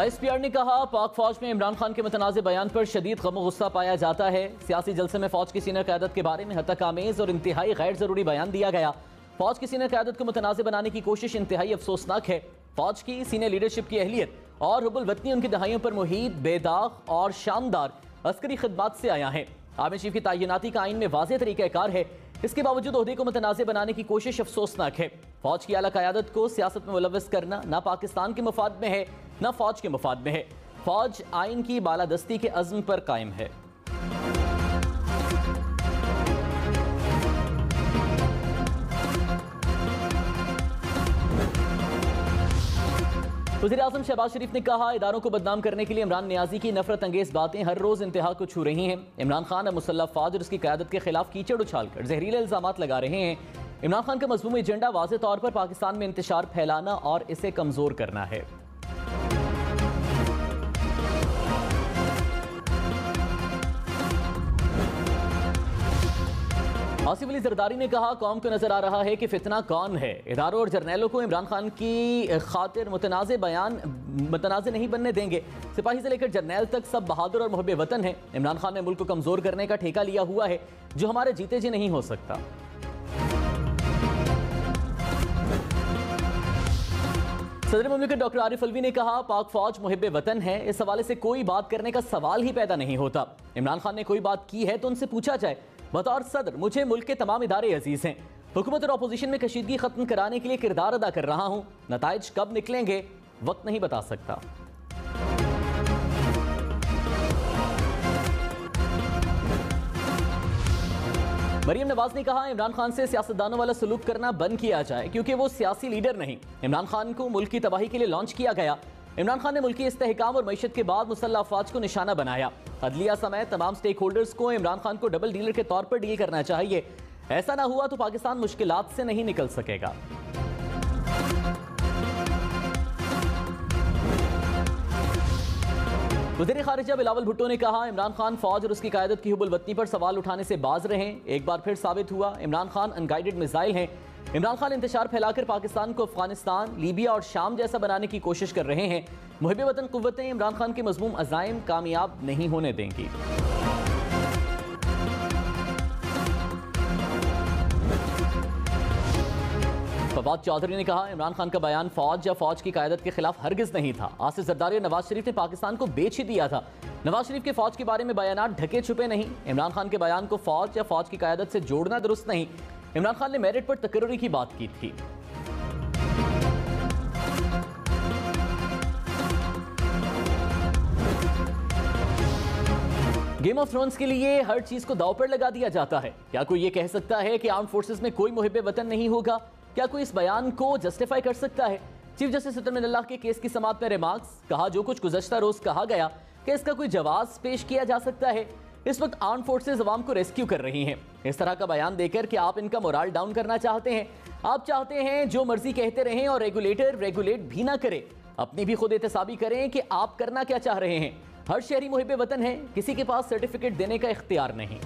ISPR ने कहा पाक फौज में इमरान खान के मुतनाज़ बयान पर शदीद गम गुस्सा पाया जाता है। सियासी जलसे में फौज की सीनियर क़यादत के बारे में हत्तक-आमेज़ और इंतहाई गैर ज़रूरी बयान दिया गया। फौज की सीनियर क़यादत को मुतनाज़ बनाने की कोशिश इंतहाई अफसोसनाक है। फौज की सीनियर लीडरशिप की अहलियत और हुब्बुल वतनी उनकी दहाइयों पर मुहीत, बेदाग और शानदार अस्करी खिदमात से आया है। आर्मी चीफ की तैनाती का आइन में वाज़ेह तरीक़ाकार है, इसके बावजूद ओहदे को मुतनाज़ बनाने की कोशिश अफसोसनाक है। फौज की आला क़यादत को सियासत में मुलव्वस करना ना पाकिस्तान के मुफाद में है ना फौज के मुफाद में है। फौज आइन की बालादस्ती के अज़्म पर कायम है। वज़ीर-ए-आज़म शहबाज शरीफ ने कहा इदारों को बदनाम करने के लिए इमरान नियाज़ी की नफरत अंगेज़ बातें हर रोज़ इंतहा को छू रही हैं। इमरान खान अब मुसल्लह फौज और उसकी क़यादत के खिलाफ कीचड़ उछालकर जहरीले इल्ज़ामात लगा रहे हैं। इमरान खान का मज़मूमी एजेंडा वाज़ेह तौर पर पाकिस्तान में इंतशार फैलाना और इसे कमज़ोर करना है। आसिफ अली जरदारी ने कहा कौम को नजर आ रहा है कि फितना कौन है। इदारों और जर्नैलों को इमरान खान की खातिर मुतनाज़ नहीं बनने देंगे। सिपाही से लेकर जर्नैल तक सब बहादुर और मुहब्बे वतन है। इमरान खान ने मुल्क को कमजोर करने का ठेका लिया हुआ है, जो हमारे जीते जी नहीं हो सकता। सदर मुमलिकत डॉक्टर आरिफ अलवी ने कहा पाक फौज मुहिब्बे वतन है, इस हवाले से कोई बात करने का सवाल ही पैदा नहीं होता। इमरान खान ने कोई बात की है तो उनसे पूछा जाए। बतौर सदर मुझे मुल्क के तमाम इदारे अजीज हैं। हुकूमत और अपोजिशन में कशीदगी खत्म कराने के लिए किरदार अदा कर रहा हूं। नताइज कब निकलेंगे वक्त नहीं बता सकता। मरियम नवाज ने कहा इमरान खान से सियासतदानों वाला सलूक करना बंद किया जाए, क्योंकि वो सियासी लीडर नहीं। इमरान खान को मुल्क की तबाही के लिए लॉन्च किया गया। इमरान खान ने मुल्की इस्तेहकाम और मईशत के बाद मुसल्लह अफवाज को निशाना बनाया। अदलिया समेत तमाम स्टेक होल्डर्स को इमरान खान को डबल डीलर के तौर पर डील करना चाहिए। ऐसा ना हुआ तो पाकिस्तान मुश्किलात से नहीं निकल सकेगा। वज़ीर ख़ारिजा बिलावल भुट्टो ने कहा इमरान खान फौज और उसकी क़यादत की हुब्बुल वतनी पर सवाल उठाने से बाज रहे। एक बार फिर साबित हुआ इमरान खान अनगाइडेड मिसाइल हैं। इमरान खान इंतशार फैलाकर पाकिस्तान को अफगानिस्तान, लीबिया और शाम जैसा बनाने की कोशिश कर रहे हैं। मुहिब्बे वतन कुव्वतें इमरान खान के मज़मूम अज़ाइम कामयाब नहीं होने देंगी। फवाद चौधरी ने कहा इमरान खान का बयान फौज या फौज की क़यादत के खिलाफ हरगिज नहीं था। आसिफ जरदारी और नवाज शरीफ ने पाकिस्तान को बेच ही दिया था। नवाज शरीफ के फौज के बारे में बयानात ढके छुपे नहीं। इमरान खान के बयान को फौज या फौज की क़यादत से जोड़ना दुरुस्त नहीं। इमरान खान ने मेरिट पर तकर्रुरी की बात की थी। गेम ऑफ थ्रोन्स के लिए हर चीज को दांव पर लगा दिया जाता है। क्या कोई ये कह सकता है कि आर्म्ड फोर्सेस में कोई मुहिब्बे वतन नहीं होगा? क्या कोई इस बयान को जस्टिफाई कर सकता है? चीफ जस्टिस अतमिनुल्लाह के केस की समाअत में रिमार्क्स कहा जो कुछ गुज़श्ता रोज कहा गया कि इसका कोई जवाब पेश किया जा सकता है। इस वक्त आर्म्ड फोर्सेस अवाम को रेस्क्यू कर रही हैं। इस तरह का बयान देकर कि आप इनका मोराल डाउन करना चाहते हैं। आप चाहते हैं जो मर्जी कहते रहें और रेगुलेटर रेगुलेट भी ना करे। अपनी भी खुद एहतसाबी करें कि आप करना क्या चाह रहे हैं। हर शहरी मुहिब्बे वतन है, किसी के पास सर्टिफिकेट देने का इख्तियार नहीं।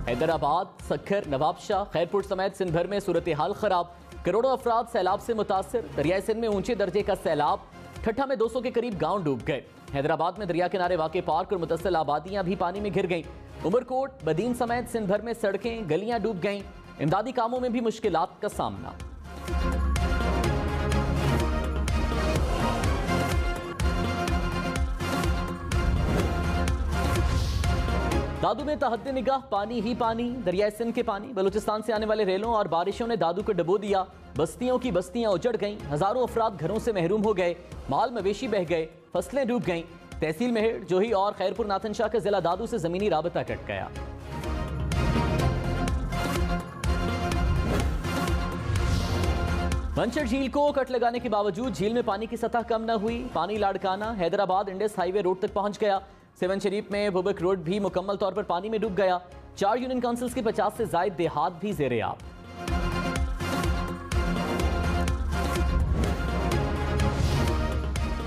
हैदराबाद, सक्खर, नवाबशाह, खैरपुर समेत सिंध भर में सूरत हाल खराब। करोड़ों अफराद सैलाब से मुतासर। दरियाए सिंध में ऊंचे दर्जे का सैलाब। ठट्ठा में 200 के करीब गांव डूब गए। हैदराबाद में दरिया किनारे वाक़े पार्क और मुतस्सिल आबादियां भी पानी में घिर गईं। उमरकोट, बदीन समेत सिंध भर में सड़कें, गलियां डूब गईं। इमदादी कामों में भी मुश्किलात का सामना। दादू में तहद्दे निगाह पानी ही पानी। दरियाए सिंध के पानी, बलूचिस्तान से आने वाले रेलों और बारिशों ने दादू को डबो दिया। बस्तियों की बस्तियां उजड़ गईं। हजारों अफराद घरों से महरूम हो गए। माल मवेशी बह गए। फसलें डूब गईं। तहसील मेहर, जोही और खैरपुर नाथनशाह के जिला दादू से जमीनी राबता कट गया। मंचर झील को कट लगाने के बावजूद झील में पानी की सतह कम न हुई। पानी Larkana Hyderabad Indus highway road तक पहुंच गया। सेवन शरीफ में बुबक रोड भी मुकम्मल तौर पर पानी में डूब गया। 4 यूनियन काउंसिल्स के 50 से जायद देहात भी ज़ेरे आब।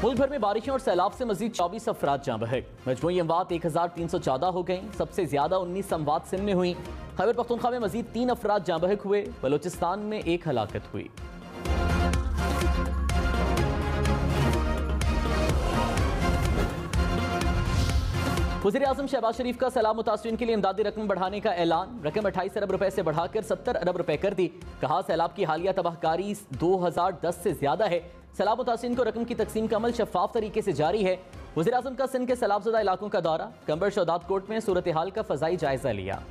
मुल्क भर में बारिशों और सैलाब से मजीद 24 अफराद जाँ बहे। मजमूई अमवात 1314 हो गई। सबसे ज्यादा 19 अमवात सिंध में हुई। खैबर पख्तूनख्वा में मजीद 3 अफराद जाँ बहक हुए। बलोचिस्तान में 1 हलाकत हुई। वज़ीर आज़म शहबाज शरीफ का सैलाब मुतासरीन के लिए इमदादी रकम बढ़ाने का ऐलान। रकम 28 अरब रुपए से बढ़ाकर 70 अरब रुपए कर दी। कहा सैलाब की हालिया तबाहकारी 2010 से ज्यादा है। सैलाब मुतासरीन को रकम की तकसीम का अमल शफाफ तरीके से जारी है। वज़ीर आज़म का सिंध के सैलाबज़दा इलाकों का दौरा। कंबर शौदात कोर्ट में सूरत हाल का फ़ज़ाई जायजा लिया।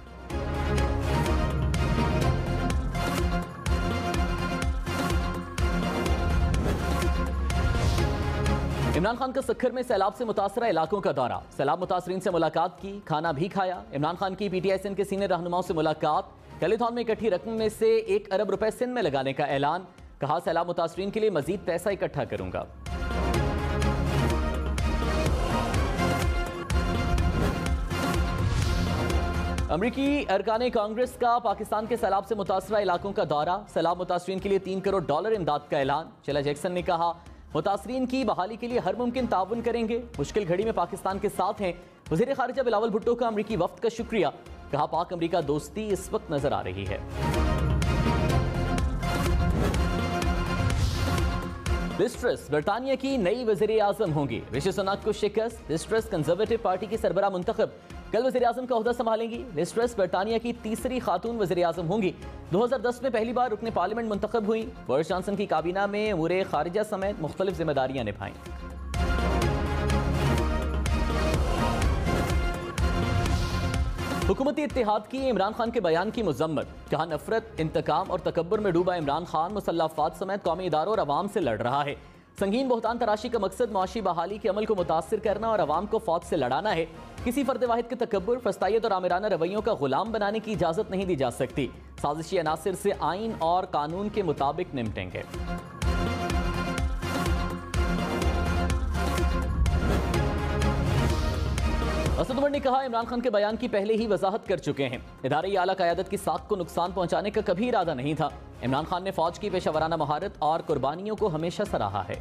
इमरान खान का सखर में सैलाब से मुतासरा इलाकों का दौरा। सैलाब मुतासरीन से मुलाकात की, खाना भी खाया। इमरान खान की PTI सिंध के सीनियर रहनुमाओं से मुलाकात। कैलीथॉन में इकट्ठी रकम में से 1 अरब रुपए सिंध में लगाने का ऐलान। कहा सैलाब मुतासरीन के लिए मजीद पैसा इकट्ठा करूंगा। अमरीकी अरकान कांग्रेस का पाकिस्तान के सैलाब से मुतासरा इलाकों का दौरा। सैलाब मुतासरीन के लिए $3 करोड़ इमदाद का ऐलान। शीला जैक्सन ने कहा मुतासरीन की बहाली के लिए हर मुमकिन ताउन करेंगे। मुश्किल घड़ी में पाकिस्तान के साथ हैं। वज़ीर खारिजा बिलावल भुट्टो का अमरीकी वफ्द का शुक्रिया। कहा पाक अमरीका दोस्ती इस वक्त नजर आ रही है। लिज़ ट्रस बरतानिया की नई वज़ीर आज़म होंगी। ऋषि सुनक को शिकस्त। लिज़ ट्रस कंजर्वेटिव पार्टी की सरबराह मुंतखब कल वज़ीर आज़म का ओहदा संभालेंगी। लिज़ ट्रस बरतानिया की तीसरी खातून वज़ीर आज़म होंगी। 2010 में पहली बार रुकने पार्लियामेंट मुंतखब हुई। बोरिस जॉनसन की काबीना में अमूर खारिजा समेत मुख्तलिफ जिम्मेदारियां निभाईं। हुकूमती इत्तेहाद की इमरान खान के बयान की मुजम्मत। कहा नफरत, इंतकाम और तकब्बुर में डूबा इमरान खान मुसल्लह अफवाज समेत कौमी इदारों और अवाम से लड़ रहा है। संगीन बहतान तराशी का मकसद मुआशी बहाली के अमल को मुतासिर करना और अवाम को फौज से लड़ाना है। किसी फर्द वाहिद के तकब्बुर, फस्तायत और आमिराना रवैयों का गुलाम बनाने की इजाजत नहीं दी जा सकती। साजिशी अनासिर से आइन और कानून के मुताबिक निपटेंगे। असद उमर ने कहा इमरान खान के बयान की पहले ही वजाहत कर चुके हैं। इदारे आला क़यादत की साख को नुकसान पहुंचाने का कभी इरादा नहीं था। इमरान खान ने फौज की पेशावराना महारत और कुर्बानियों को हमेशा सराहा है।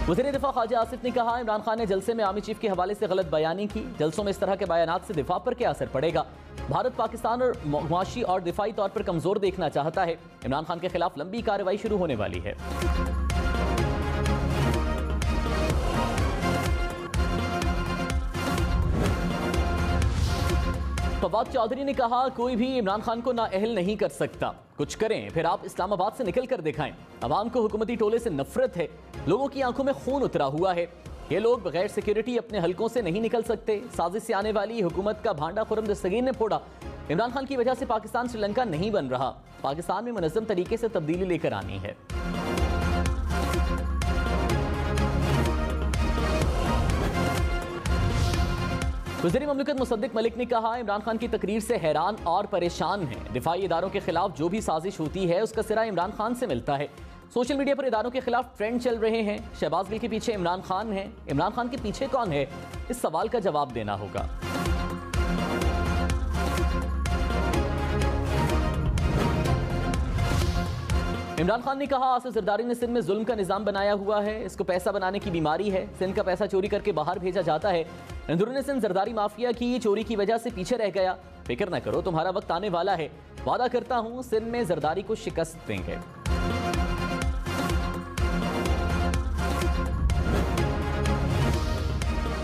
वज़ीर दिफा ख्वाजा आसिफ ने कहा इमरान खान ने जलसे में आर्मी चीफ के हवाले से गलत बयानी की। जलसों में इस तरह के बयानात से दिफा पर क्या असर पड़ेगा। भारत पाकिस्तान और मुआशी और दिफाई तौर पर कमजोर देखना चाहता है। इमरान खान के खिलाफ लंबी कार्रवाई शुरू होने वाली है। फवाद चौधरी ने कहा कोई भी इमरान खान को नाअहल नहीं कर सकता। कुछ करें फिर आप इस्लामाबाद से निकल कर दिखाएं। अवाम को हुकूमती टोले से नफरत है। लोगों की आंखों में खून उतरा हुआ है। ये लोग बगैर सिक्योरिटी अपने हलकों से नहीं निकल सकते। साजिश से आने वाली हुकूमत का भांडा खुर्रम दस्तगीर ने फोड़ा। इमरान खान की वजह से पाकिस्तान श्रीलंका नहीं बन रहा। पाकिस्तान में मुनज़्ज़म तरीके से तब्दीली लेकर आनी है। वज़ीर ममलकत मुसद्दिक मलिक ने कहा इमरान खान की तकरीर से हैरान और परेशान है। दिफाई इदारों के खिलाफ जो भी साजिश होती है उसका सिरा इमरान खान से मिलता है। सोशल मीडिया पर इदारों के खिलाफ ट्रेंड चल रहे हैं। शहबाज गिल के पीछे इमरान खान है। इमरान खान के पीछे कौन है, इस सवाल का जवाब देना होगा। इमरान खान ने कहा आसिफ जरदारी ने सिंध में जुल्म का निजाम बनाया हुआ है। इसको पैसा बनाने की बीमारी है। सिंध का पैसा चोरी करके बाहर भेजा जाता है। अंदरूनी सिंध जरदारी माफिया की चोरी की वजह से पीछे रह गया। फिक्र न करो, तुम्हारा वक्त आने वाला है। वादा करता हूं सिंध में जरदारी को शिकस्त देंगे।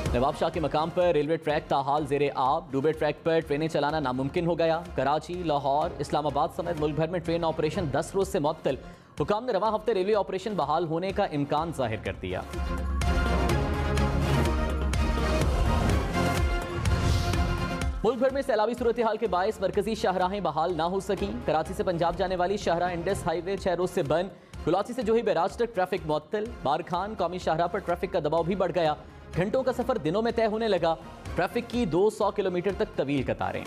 नवाब शाह के मकाम पर रेलवे ट्रैक ताहाल जेरे आब। डूबे ट्रैक पर ट्रेनें चलाना नामुमकिन हो गया। कराची, लाहौर, इस्लामाबाद समेत मुल्क भर में ट्रेन ऑपरेशन 10 रोज से मुअत्तल। हुकाम ने रवां हफ्ते रेलवे ऑपरेशन बहाल होने का इम्कान जाहिर कर दिया। मुल्क भर में सैलाबी सूरत हाल के बायस मरकजी शाहराहें बहाल ना हो सकी। कराची से पंजाब जाने वाली शाहराह इंडस हाईवे 6 रोज से बंद। कुलाची से जोही बैराज तक ट्रैफिक मुअत्तल। बारखान कौमी शाहराह पर ट्रैफिक का दबाव भी बढ़ गया। घंटों का सफर दिनों में तय होने लगा। ट्रैफिक की 200 किलोमीटर तक तवील कतारें।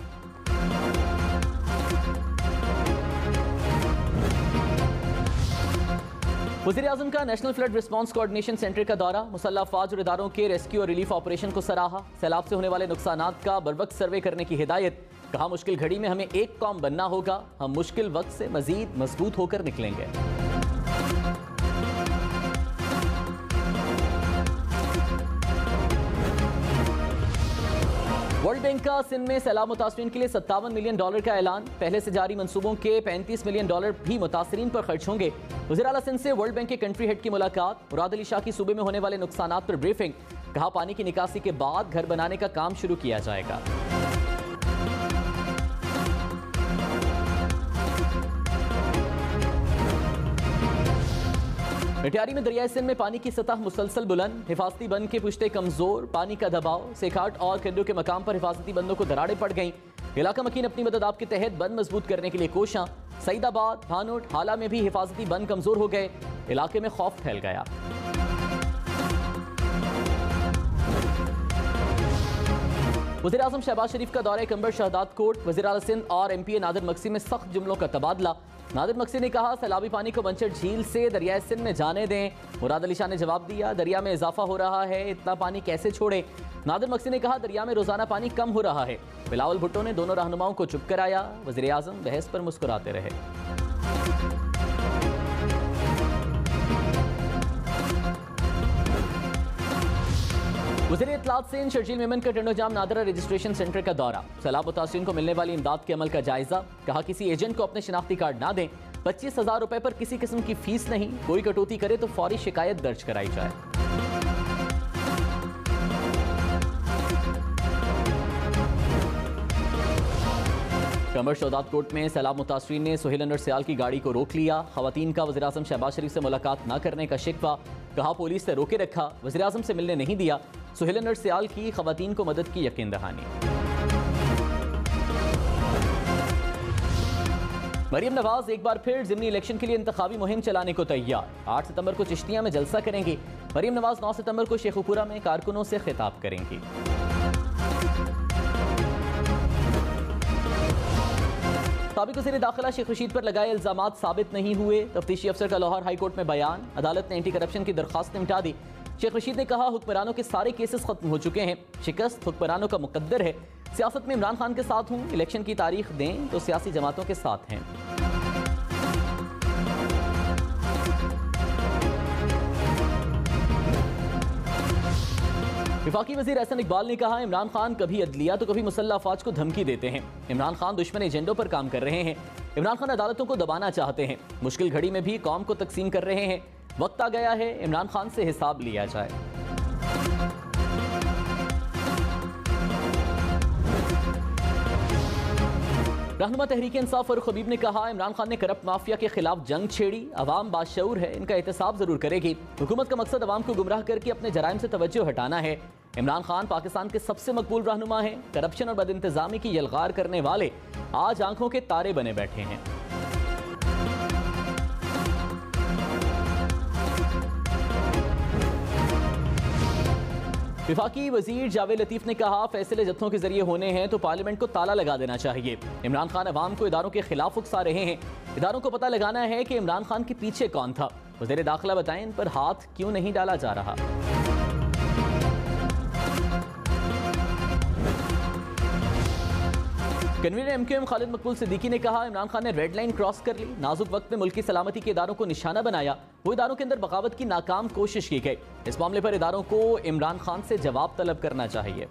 वज़ीर आज़म का national flood response coordination centre का दौरा। मुसल्लह अफवाज और इदारों के रेस्क्यू और रिलीफ ऑपरेशन को सराहा। सैलाब से होने वाले नुकसानात का बरवक्त सर्वे करने की हिदायत। कहा मुश्किल घड़ी में हमें एक कौम बनना होगा। हम मुश्किल वक्त से मजीद मजबूत होकर निकलेंगे। वर्ल्ड बैंक का सिंध में सैलाब मुतासरीन के लिए $57 मिलियन का ऐलान। पहले से जारी मंसूबों के $35 मिलियन भी मुतासरीन पर खर्च होंगे। वज़ीर आला सिंध से वर्ल्ड बैंक के कंट्री हेड की मुलाकात। मुराद अली शाह की सूबे में होने वाले नुकसानात पर ब्रीफिंग। कहा पानी की निकासी के बाद घर बनाने का काम शुरू किया जाएगा। मिटियारी में दरियाई सिंध में पानी की सतह मुसलसल बुलंद। हिफाजती बंद के पुश्ते कमजोर। पानी का दबाव। सेखाट और खड्डों के मकाम पर हिफाजती बंदों को दरारें पड़ गईं। इलाका मकीन अपनी मदद आप के तहत बंद मजबूत करने के लिए कोशां। सईदाबाद, भानोट, हाला में भी हिफाजती बंद कमजोर हो गए। इलाके में खौफ फैल गया। वज़ीर आज़म शहबाज शरीफ का दौरे कंबर शहदाद कोट। वज़ीर आला सिंध और MPA नादिर मक्सी में सख्त जुमलों का तबादला। नादिर मक्सी ने कहा सैलाबी पानी को बंचर झील से दरियाई सिंध में जाने दें। मुराद अली शाह ने जवाब दिया दरिया में इजाफा हो रहा है, इतना पानी कैसे छोड़े। नादिर मक्सी ने कहा दरिया में रोजाना पानी कम हो रहा है। बिलावल भुट्टो ने दोनों रहनुमाओं को चुप कराया। वज़ीर आज़म बहस पर मुस्कुराते रहे। वज़ीर इत्तलात सिंध शर्जील मेमन का टंडोजाम नादरा रजिस्ट्रेशन सेंटर का दौरा। सैलाब मुतासरीन को मिलने वाली इमदाद के अमल का जायजा। कहा किसी एजेंट को अपने शनाख्ती कार्ड ना दें। 25,000 रुपए पर किसी किस्म की फीस नहीं। कोई कटौती करे तो फौरी शिकायत दर्ज कराई जाए। कंबर शहदाद कोट में सैलाब मुतासरीन ने सुहेल अनवर सियाल की गाड़ी को रोक लिया। खवातीन का वज़ीर आज़म शहबाज शरीफ से मुलाकात न करने का शिकवा। कहा पुलिस से रोके रखा, वज़ीर आज़म से मिलने नहीं दिया। सुहेल अनवर सियाल की खवातीन को मदद की यकीन दहानी। मरियम नवाज एक बार फिर ज़िमनी इलेक्शन के लिए इंतखाबी मुहिम चलाने को तैयार। 8 सितंबर को चिश्तिया में जलसा करेंगी। मरियम नवाज 9 सितंबर को शेखुपुरा में कारकुनों से खिताब करेंगी। साबिक वज़ीर दाखिला शेख रशीद पर लगाए इल्जामात साबित नहीं हुए। तफ्तीशी अफसर का लाहौर हाई कोर्ट में बयान। अदालत ने एंटी करप्शन की दरख्वास्त निपटा दी। शेख रशीद ने कहा हुक्मरानों के सारे केसेस खत्म हो चुके हैं। शिकस्त हुक्मरानों का मुकद्दर है। सियासत में इमरान खान के साथ हूँ। इलेक्शन की तारीख दें तो सियासी जमातों के साथ हैं। वफाकी वज़ीर एहसन इकबाल ने कहा इमरान खान कभी अदलिया तो कभी मुसल्लह अफवाज को धमकी देते हैं। इमरान खान दुश्मन एजेंडों पर काम कर रहे हैं। इमरान खान अदालतों को दबाना चाहते हैं। मुश्किल घड़ी में भी कौम को तकसीम कर रहे हैं। वक्त आ गया है इमरान खान से हिसाब लिया जाए। रहनुमा तहरीक इंसाफ फारूक हबीब ने कहा इमरान खान ने करप्ट माफिया के खिलाफ जंग छेड़ी। अवाम बाशऊर है, इनका एहतसाब जरूर करेगी। हुकूमत का मकसद अवाम को गुमराह करके अपने जराइम से तवज्जो हटाना है। इमरान खान पाकिस्तान के सबसे मकबूल रहनुमा हैं। करप्शन और बदइंतजामी की यलगार करने वाले आज आंखों के तारे बने बैठे हैं। विफाकी वजीर जावेद लतीफ ने कहा फैसले जत्थों के जरिए होने हैं तो पार्लियामेंट को ताला लगा देना चाहिए। इमरान खान अवाम को इदारों के खिलाफ उकसा रहे हैं। इदारों को पता लगाना है कि इमरान खान के पीछे कौन था। वज़ीर दाखिला बताएं इन पर हाथ क्यों नहीं डाला जा रहा। कन्वीनर MQM खालिद मकबूल सिद्दीकी ने कहा इमरान खान ने रेड लाइन क्रॉस कर ली। नाजुक वक्त में मुल्क की सलामती के इदारों को निशाना बनाया। वो इदारों के अंदर बगावत की नाकाम कोशिश की गई। इस मामले पर इदारों को इमरान खान से जवाब तलब करना चाहिए।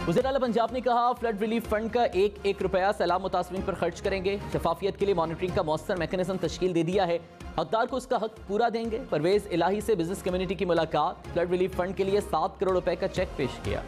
वज़ीर आला पंजाब ने कहा फ्लड रिलीफ फंड का एक रुपया सैलाब मुतासरीन पर खर्च करेंगे। शफाफियत के लिए मॉनिटरिंग का मौसर मैकेनिज्म तश्कील दे दिया है। हकदार को उसका हक पूरा देंगे। परवेज इलाही से बिजनेस कम्युनिटी की मुलाकात। फ्लड रिलीफ फंड के लिए 7 करोड़ रुपए का चेक पेश किया।